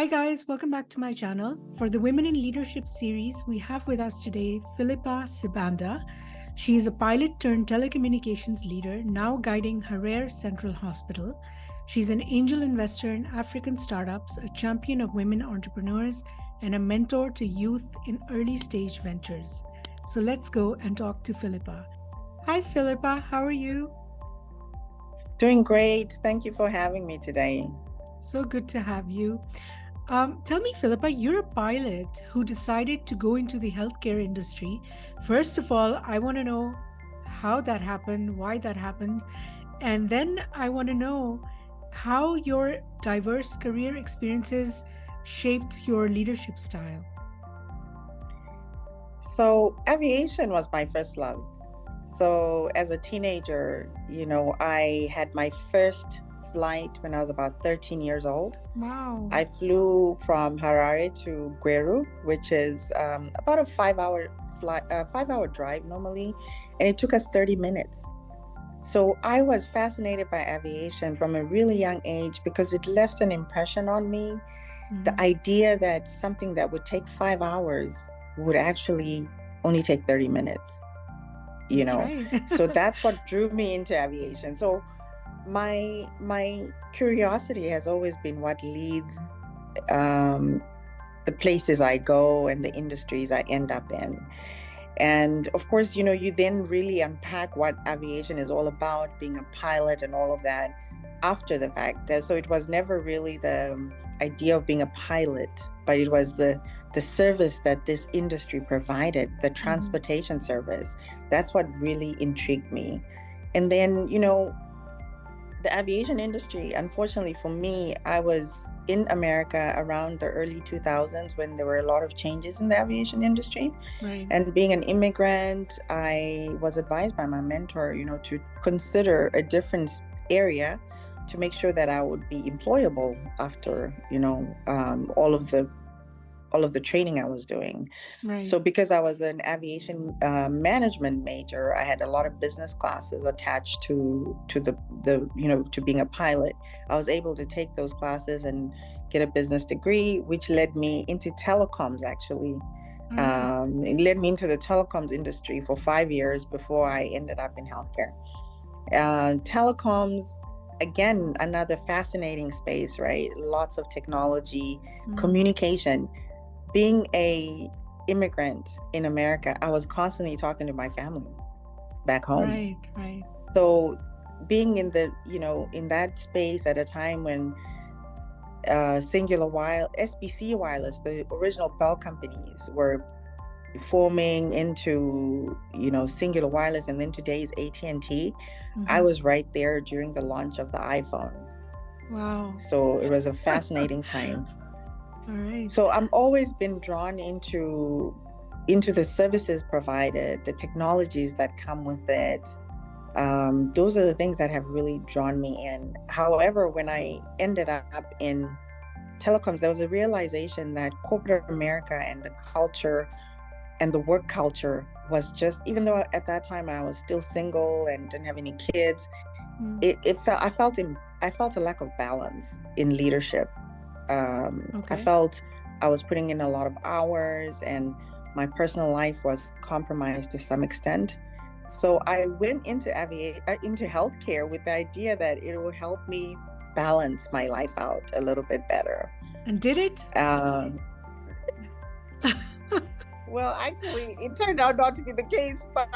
Hi guys, welcome back to my channel. For the Women in Leadership series, we have with us today Phillipa Sibanda. She is a pilot turned telecommunications leader, now guiding Harare Central Hospital. She's an angel investor in African startups, a champion of women entrepreneurs, and a mentor to youth in early stage ventures. So let's go and talk to Phillipa. Hi Phillipa, how are you? Doing great. Thank you for having me today. So good to have you. Tell me, Phillipa, you're a pilot who decided to go into the healthcare industry. First of all, I want to know how that happened, why that happened, and then I want to know how your diverse career experiences shaped your leadership style. So, aviation was my first love. So, as a teenager, I had my first flight when I was about 13 years old. Wow. I flew from Harare to Gweru, which is about a 5-hour flight, 5-hour drive normally, and it took us 30 minutes. So I was fascinated by aviation from a really young age because it left an impression on me. The idea that something that would take 5 hours would actually only take 30 minutes, Right. So that's what drew me into aviation. So my curiosity has always been what leads the places I go and the industries I end up in. And of course, you then really unpack what aviation is all about, being a pilot and all of that after the fact. So it was never really the idea of being a pilot, but it was the service that this industry provided, the transportation service. That's what really intrigued me. And then, the aviation industry, unfortunately for me, I was in America around the early 2000s when there were a lot of changes in the aviation industry. Right. And being an immigrant, I was advised by my mentor, to consider a different area to make sure that I would be employable after, all of the training I was doing. Right. So because I was an aviation management major, I had a lot of business classes attached to the to being a pilot. I was able to take those classes and get a business degree, which led me into telecoms actually. It led me into the telecoms industry for 5 years before I ended up in healthcare. Telecoms, again, another fascinating space, right? Lots of technology, communication. Being a immigrant in America, I was constantly talking to my family back home. Right. So being in the, in that space at a time when Cingular Wireless, SBC Wireless, the original Bell companies were forming into, Cingular Wireless, and then today's AT&T, I was right there during the launch of the iPhone. Wow. So it was a fascinating time. All right. So I'm always been drawn into the services provided, the technologies that come with it. Those are the things that have really drawn me in. However, when I ended up in telecoms, there was a realization that corporate America and the culture and the work culture was just, even though at that time I was still single and didn't have any kids, I felt a lack of balance in leadership. I felt I was putting in a lot of hours and my personal life was compromised to some extent. So I went into healthcare with the idea that it would help me balance my life out a little bit better. And did it? Well, actually, it turned out not to be the case, but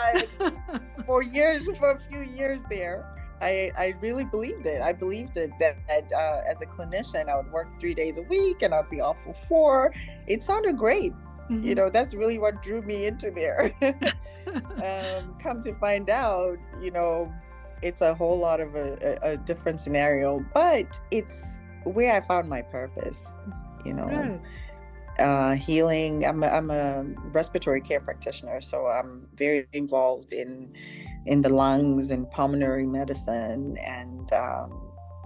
for a few years there, I really believed it. I believed it that as a clinician, I would work 3 days a week and I'd be off for 4. It sounded great. That's really what drew me into there. Come to find out, it's a whole lot of a different scenario, but it's where I found my purpose, Good. Healing. I'm a respiratory care practitioner, so I'm very involved in the lungs and pulmonary medicine, and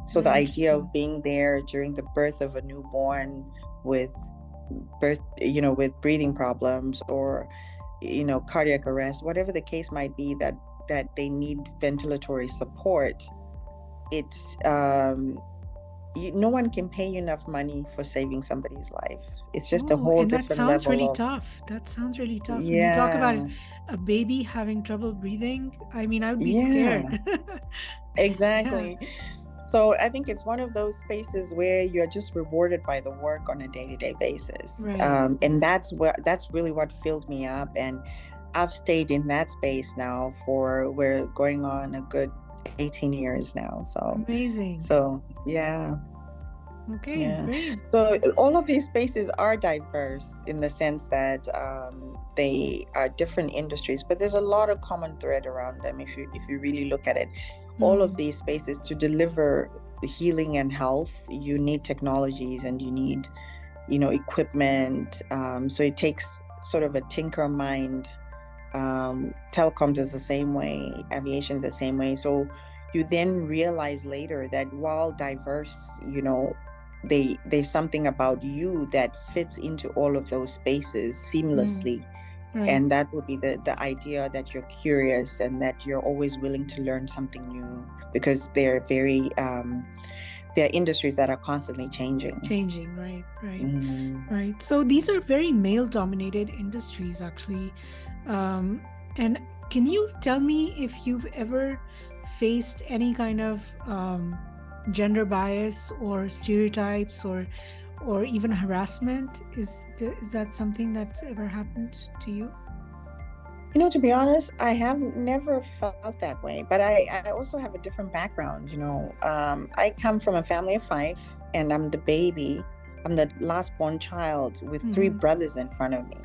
so the idea of being there during the birth of a newborn with breathing problems or cardiac arrest, whatever the case might be, that they need ventilatory support. It's no one can pay you enough money for saving somebody's life. It's just a Oh, whole and that different sounds level really of, tough. That sounds really tough. When you talk about yeah, a baby having trouble breathing, I mean, I would be yeah, scared. Yeah, exactly. So I think it's one of those spaces where you're just rewarded by the work on a day-to-day basis. right. And that's really what filled me up. And I've stayed in that space now we're going on a good 18 years now. Amazing. So yeah. Okay, Yeah. great. So all of these spaces are diverse in the sense that they are different industries, but there's a lot of common thread around them if you really look at it. All of Mm, these spaces to deliver healing and health, you need technologies and you need, equipment. So it takes sort of a tinker mind. Telecoms is the same way, aviation is the same way. So you then realize later that while diverse, there's something about you that fits into all of those spaces mm, seamlessly. right. And that would be the idea that you're curious and that you're always willing to learn something new, because they're industries that are constantly changing. Changing, right, right, Mm. right. So these are very male-dominated industries, actually. And can you tell me if you've ever faced any kind of gender bias or stereotypes or even harassment? Is that something that's ever happened to you? To be honest, I have never felt that way, but I also have a different background. I come from a family of five, and I'm the baby. I'm the last born child with three Mm-hmm. brothers in front of me.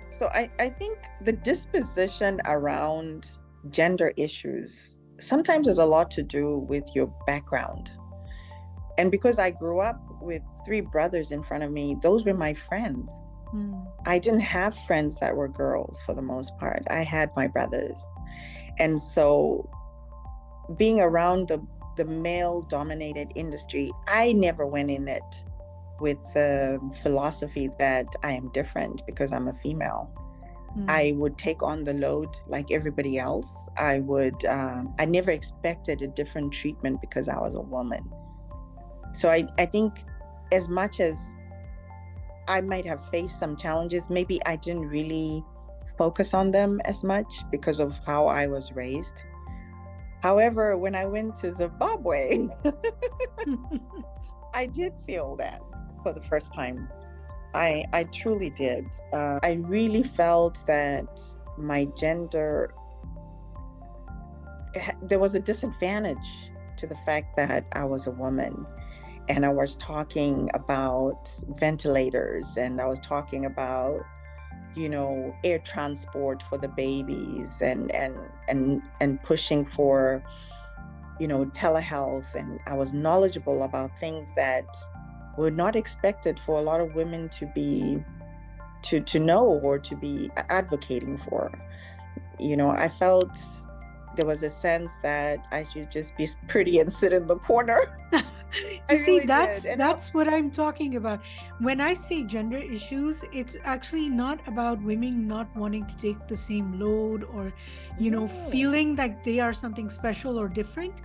So I think the disposition around gender issues sometimes has a lot to do with your background. And because I grew up with three brothers in front of me, those were my friends. Mm. I didn't have friends that were girls for the most part. I had my brothers. And so being around the male dominated industry, I never went in it with the philosophy that I am different because I'm a female. I would take on the load like everybody else. I never expected a different treatment because I was a woman. So I think as much as I might have faced some challenges, maybe I didn't really focus on them as much because of how I was raised. However, when I went to Zimbabwe, I did feel that for the first time. I truly did. I really felt that my gender, there was a disadvantage to the fact that I was a woman. And I was talking about ventilators, and I was talking about, air transport for the babies, and pushing for, telehealth. And I was knowledgeable about things that were not expected for a lot of women to know or to be advocating for. I felt there was a sense that I should just be pretty and sit in the corner. I You see, really did. that's what I'm talking about. When I say gender issues, it's actually not about women not wanting to take the same load or, No. feeling like they are something special or different.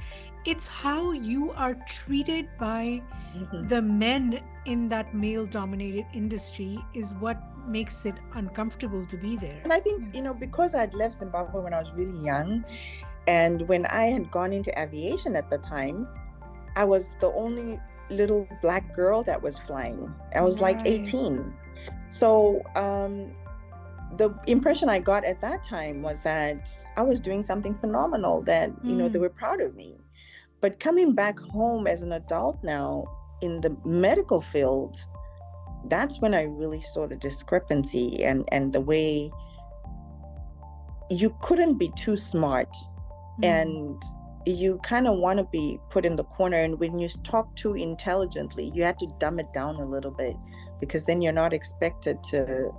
It's how you are treated by Mhm. the men in that male dominated industry is what makes it uncomfortable to be there. And I think, because I'd left Zimbabwe when I was really young, and when I had gone into aviation at the time, I was the only little black girl that was flying. I was like Right. 18. So the impression I got at that time was that I was doing something phenomenal, that, they were proud of me. But coming back home as an adult now in the medical field, that's when I really saw the discrepancy and the way you couldn't be too smart, and you kind of want to be put in the corner. And when you talk too intelligently, you had to dumb it down a little bit, because then you're not expected to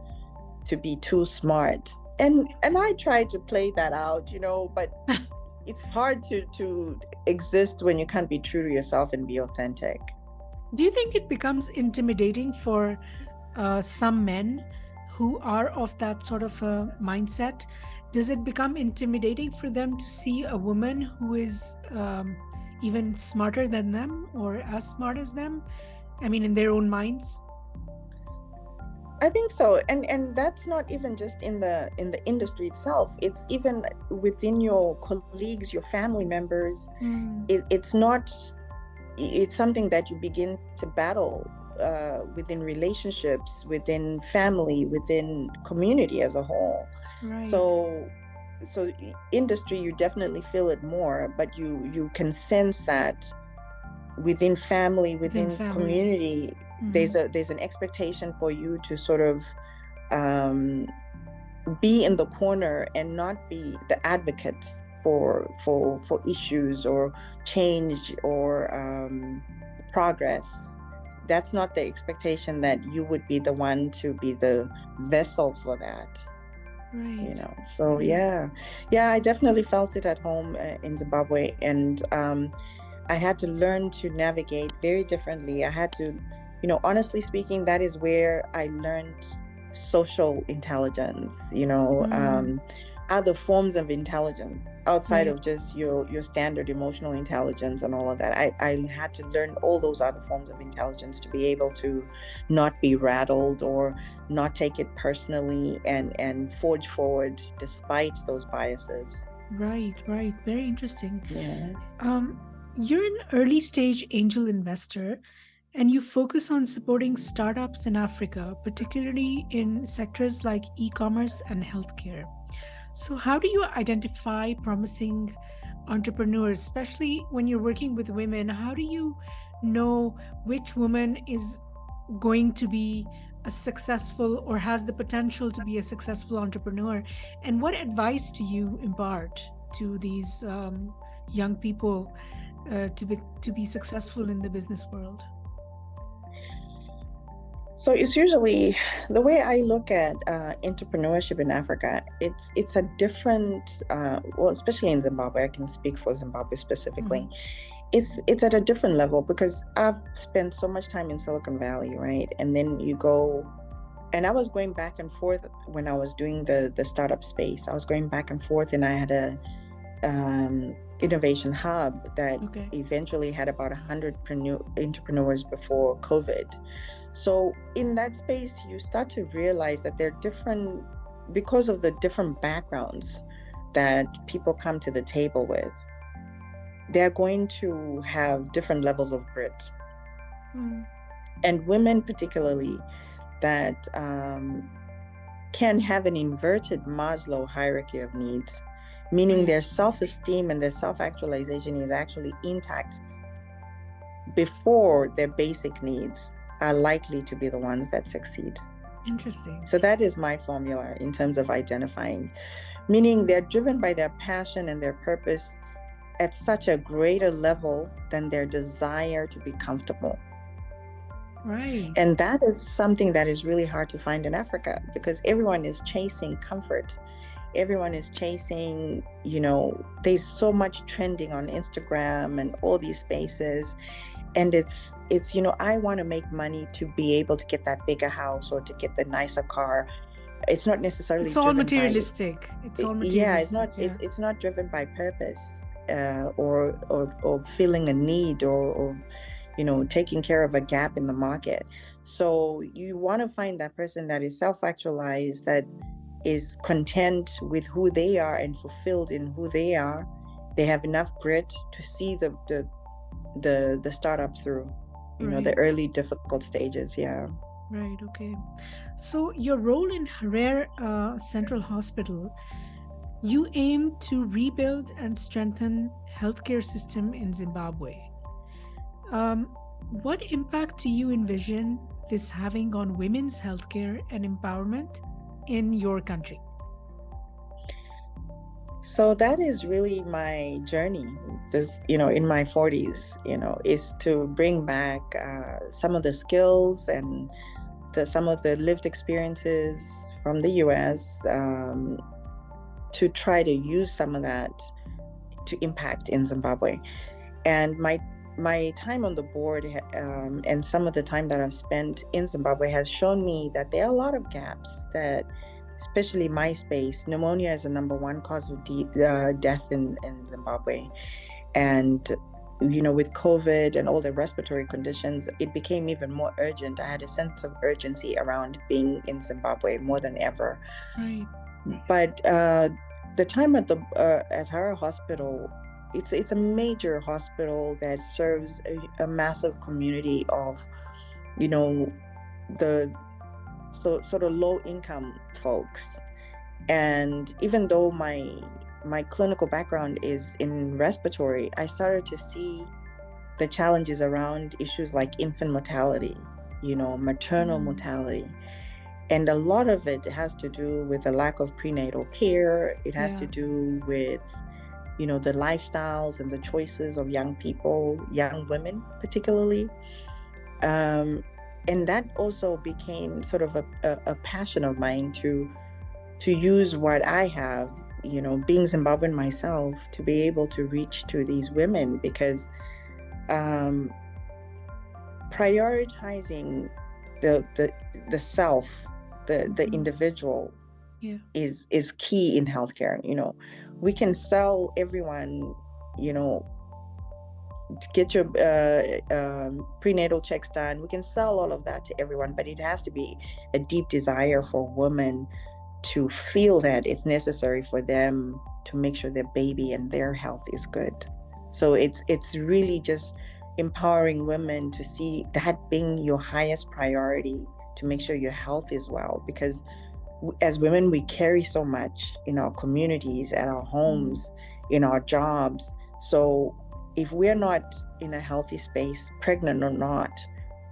be too smart. And I tried to play that out, but it's hard to exist when you can't be true to yourself and be authentic. Do you think it becomes intimidating for some men who are of that sort of a mindset? Does it become intimidating for them to see a woman who is, even smarter than them or as smart as them? I mean, in their own minds? I think so, and that's not even just in the industry itself. It's even within your colleagues, your family members. It's not. It's something that you begin to battle within relationships, within family, within community as a whole. Right. So industry, you definitely feel it more, but you can sense that within family, within community, there's an expectation for you to sort of be in the corner and not be the advocate for issues or change or progress. That's not the expectation, that you would be the one to be the vessel for that. Right. You know, so yeah, I definitely felt it at home in Zimbabwe, and I had to learn to navigate very differently. I had to, honestly speaking, that is where I learned social intelligence, other forms of intelligence outside of just your standard emotional intelligence and all of that. I had to learn all those other forms of intelligence to be able to not be rattled or not take it personally and forge forward despite those biases. Right. Very interesting. Yeah. You're an early stage angel investor, and you focus on supporting startups in Africa, particularly in sectors like e-commerce and healthcare. So, how do you identify promising entrepreneurs, especially when you're working with women? How do you know which woman is going to be a successful or has the potential to be a successful entrepreneur? And what advice do you impart to these young people to be successful in the business world? So it's usually, the way I look at entrepreneurship in Africa, it's a different, well, especially in Zimbabwe, I can speak for Zimbabwe specifically. It's at a different level, because I've spent so much time in Silicon Valley, right? And then you go, and I was going back and forth when I was doing the startup space. I was going back and forth, and I had a innovation hub that eventually had about 100 entrepreneurs before COVID. So in that space, you start to realize that they're different because of the different backgrounds that people come to the table with. They're going to have different levels of grit. And women particularly that can have an inverted Maslow hierarchy of needs, meaning their self-esteem and their self-actualization is actually intact before their basic needs, are likely to be the ones that succeed. Interesting. So that is my formula in terms of identifying, meaning they're driven by their passion and their purpose at such a greater level than their desire to be comfortable. Right. And that is something that is really hard to find in Africa, because everyone is chasing comfort. Everyone is chasing, there's so much trending on Instagram and all these spaces. And it's I want to make money to be able to get that bigger house or to get the nicer car. It's not necessarily. It's all materialistic. Yeah, it's not driven by purpose or feeling a need or taking care of a gap in the market. So you want to find that person that is self-actualized, that is content with who they are and fulfilled in who they are. They have enough grit to see the startup through, the early difficult stages. Yeah. Right. Okay. So your role in Harare Central Hospital, you aim to rebuild and strengthen healthcare system in Zimbabwe. What impact do you envision this having on women's healthcare and empowerment in your country? So that is really my journey, in my 40s, is to bring back some of the skills and some of the lived experiences from the US to try to use some of that to impact in Zimbabwe. And my time on the board and some of the time that I've spent in Zimbabwe has shown me that there are a lot of gaps that, especially my space, pneumonia is the #1 cause of death in Zimbabwe. And with COVID and all the respiratory conditions, it became even more urgent. I had a sense of urgency around being in Zimbabwe more than ever. Right. But the time at her hospital, it's a major hospital that serves a massive community of, the sort of low income folks. And even though my clinical background is in respiratory, I started to see the challenges around issues like infant mortality, maternal mortality. And a lot of it has to do with the lack of prenatal care. It has to do with, the lifestyles and the choices of young people, young women particularly. And that also became sort of a passion of mine to use what I have, being Zimbabwean myself, to be able to reach to these women, because prioritizing the self, the individual, is key in healthcare. We can sell everyone, to get your prenatal checks done. We can sell all of that to everyone, but it has to be a deep desire for women to feel that it's necessary for them to make sure their baby and their health is good. So it's really just empowering women to see that being your highest priority, to make sure your health is well, because as women, we carry so much in our communities, at our homes, in our jobs. So if we're not in a healthy space, pregnant or not,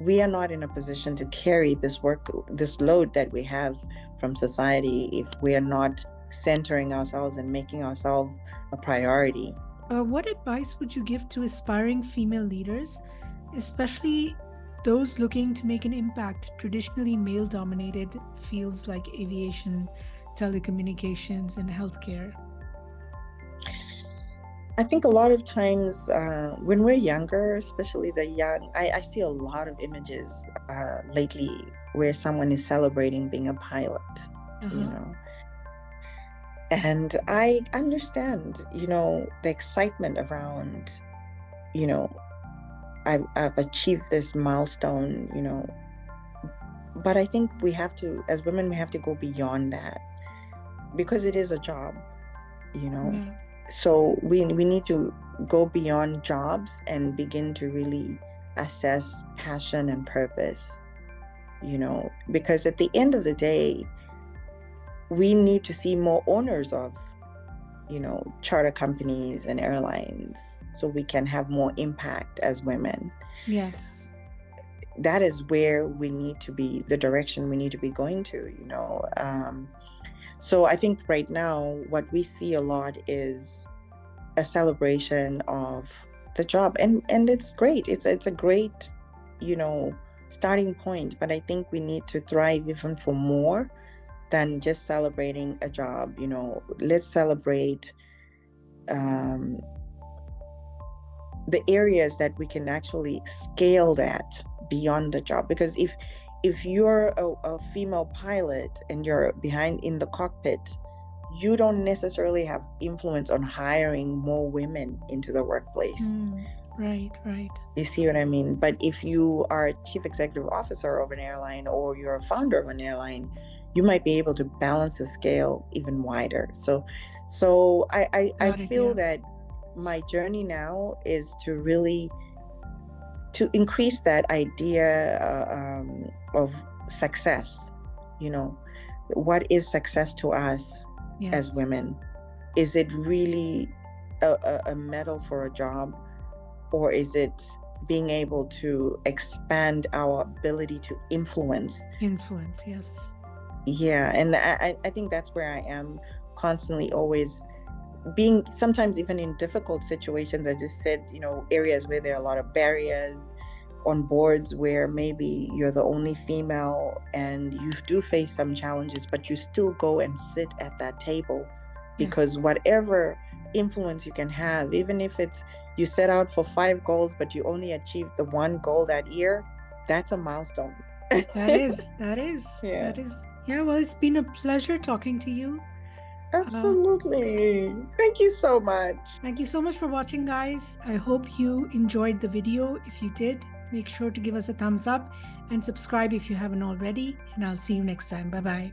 we are not in a position to carry this load that we have from society, if we are not centering ourselves and making ourselves a priority. What advice would you give to aspiring female leaders, especially those looking to make an impact traditionally male-dominated fields like aviation, telecommunications, and healthcare? I think a lot of times when we're younger, especially the young, I see a lot of images lately where someone is celebrating being a pilot, And I understand, the excitement around, I've achieved this milestone, but I think we have to, as women, we have to go beyond that, because it is a job, So we need to go beyond jobs and begin to really assess passion and purpose, because at the end of the day, we need to see more owners of, charter companies and airlines, so we can have more impact as women. Yes. That is where we need to be, the direction we need to be going to, So I think right now what we see a lot is a celebration of the job, and it's great. It's a great, starting point, but I think we need to thrive even for more than just celebrating a job. Let's celebrate the areas that we can actually scale that beyond the job, because if you're a female pilot and you're behind in the cockpit, you don't necessarily have influence on hiring more women into the workplace. Right. You see what I mean? But if you are a chief executive officer of an airline, or you're a founder of an airline, you might be able to balance the scale even wider. So I feel that my journey now is to really to increase that idea of success. What is success to us as women? Is it really a medal for a job, or is it being able to expand our ability to influence? Influence, yes. Yeah, and I think that's where I am, constantly always being, sometimes even in difficult situations, as you said, areas where there are a lot of barriers, on boards where maybe you're the only female and you do face some challenges, but you still go and sit at that table, because whatever influence you can have, even if it's you set out for 5 goals but you only achieved the 1 goal that year, that's a milestone. That is. Yeah, well, it's been a pleasure talking to you. Absolutely. Thank you so much. Thank you so much for watching, guys. I hope you enjoyed the video. If you did, make sure to give us a thumbs up and subscribe if you haven't already. And I'll see you next time. Bye-bye.